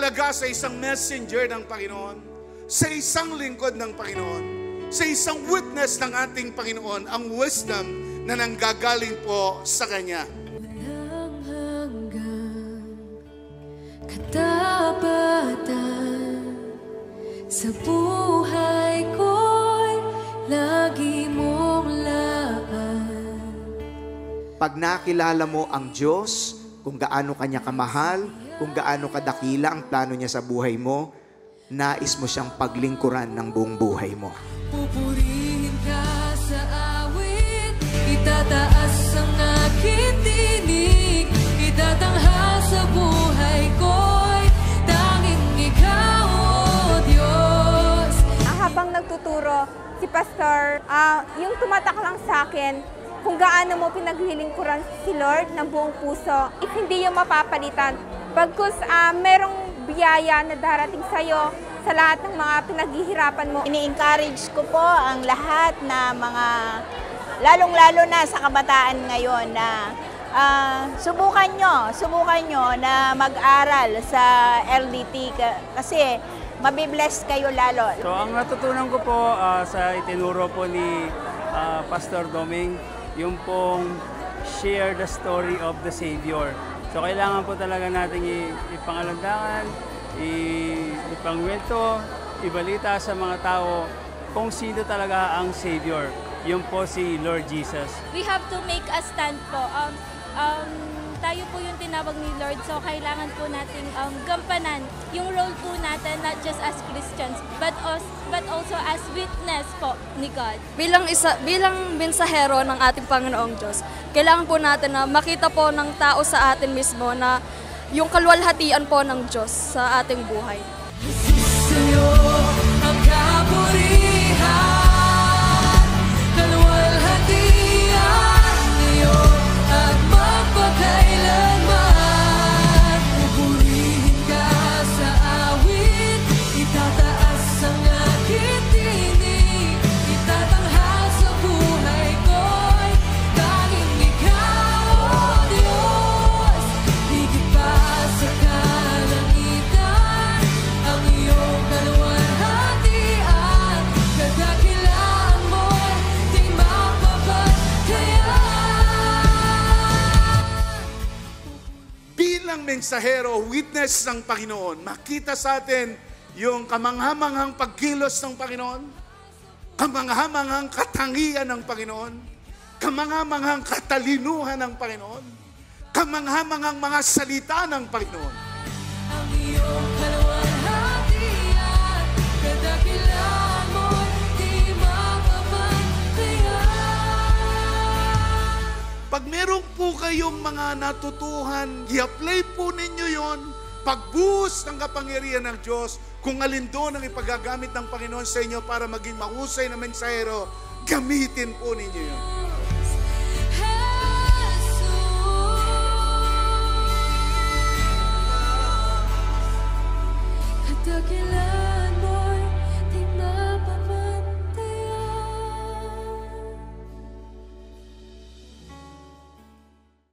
halaga sa isang messenger ng Panginoon, sa isang lingkod ng Panginoon, sa isang witness ng ating Panginoon, ang wisdom na nanggagaling po sa Kanya. Walang hanggang katapatan sa buhay ko'y lagi mong laan. Pag nakilala mo ang Diyos, kung gaano Kanya kamahal, kung gaano kadakila ang plano niya sa buhay mo, nais mo siyang paglingkuran ng buong buhay mo. Pupurihin ka sa awit, itataas ang aking tinig, itatanghal sa buhay ko'y tanging Ikaw, O Diyos. Habang nagtuturo si Pastor, yung tumatak lang sa akin, kung gaano mo pinaglilingkuran si Lord ng buong puso, if hindi yung mapapalitan. Pagkus merong biyaya na darating sa'yo sa lahat ng mga pinaghihirapan mo. Ini-encourage ko po ang lahat na mga, lalong-lalo na sa kabataan ngayon na subukan nyo na mag-aral sa LDT kasi mabibless kayo lalo. So ang natutunan ko po sa itinuro po ni Pastor Doming, yung pong share the story of the Savior. So kailangan po talaga natin ipangalandakan, ipangwento, ibalita sa mga tao kung sino talaga ang Savior. Yun po si Lord Jesus. We have to make a stand po. Tayo po yung tinawag ni Lord, so kailangan po nating gampanan yung role po natin, not just as Christians, but also as witness po ni God. Bilang mensahero ng ating Panginoong Diyos, kailangan po natin na makita po ng tao sa atin mismo na yung kaluwalhatian po ng Diyos sa ating buhay. Sa'yo ang kapurihan, kaluwalhatian ngayon at magpakailanman. Pupurihin ka sa awit, itataas ang aking tinig, itatanghal sa buhay ko'y tanging Ikaw, O Diyos. Higit pa sa kalangitan, ang iyong kaluwalhatian, kadakilaan mo'y di mapapagkayaan. Bilang mensahero, witness ng Panginoon, makita sa atin yung kamanghamanghang pagkilos ng Panginoon, kamanghamanghang katangian ng Panginoon, kamanghamanghang katalinuhan ng Panginoon, kamanghamanghang mga salita ng Panginoon. Ang iyong kaluwalhatian, kadakilaan mo'y di mapapagkayaan. Pag meron po kayong mga natutuhan, i-apply po ninyo yon. Pagbuhos ng kapangyarihan ng Diyos, kung alin doon ang ipagagamit ng Panginoon sa inyo para maging mahusay na mensahero, gamitin po ninyo yon.